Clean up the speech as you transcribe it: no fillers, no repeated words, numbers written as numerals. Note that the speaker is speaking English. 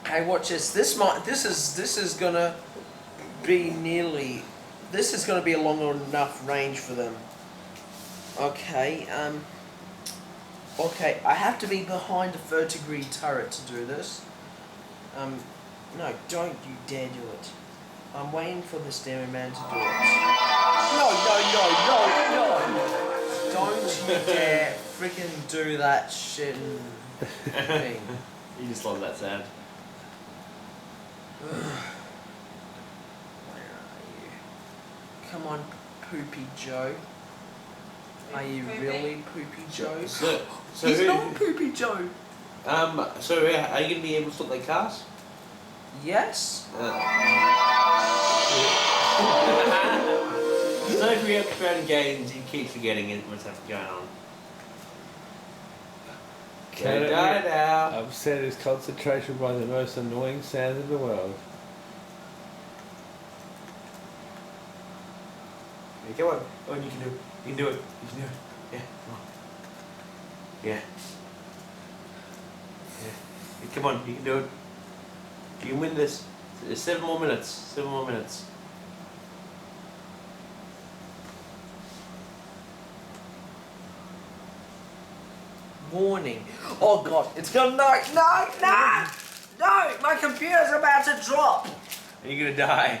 Hey, watch this. This is gonna be nearly. This is gonna be a long enough range for them. Okay. Okay. I have to be behind a 30-degree turret to do this. No, don't you dare do it. I'm waiting for the steering man to do it. No. Don't you dare freaking do that shit thing. You just love that sound. Where are you? Come on, Poopy Joe. Are you really Poopy Joe? So He's not Poopy Joe. So are you gonna be able to stop their cars? Yes. So if we have crowded games, he keeps forgetting it. What's going on? Can Die now. upset his concentration by the most annoying sound in the world. Hey, come on. Oh, you can do it. You can do it. You can do it. Yeah, come on. Yeah. Hey, come on, you can do it. You can win this. 7 more minutes. 7 more minutes. Warning. Oh god, it's gonna no, my computer's about to drop. And you're gonna die.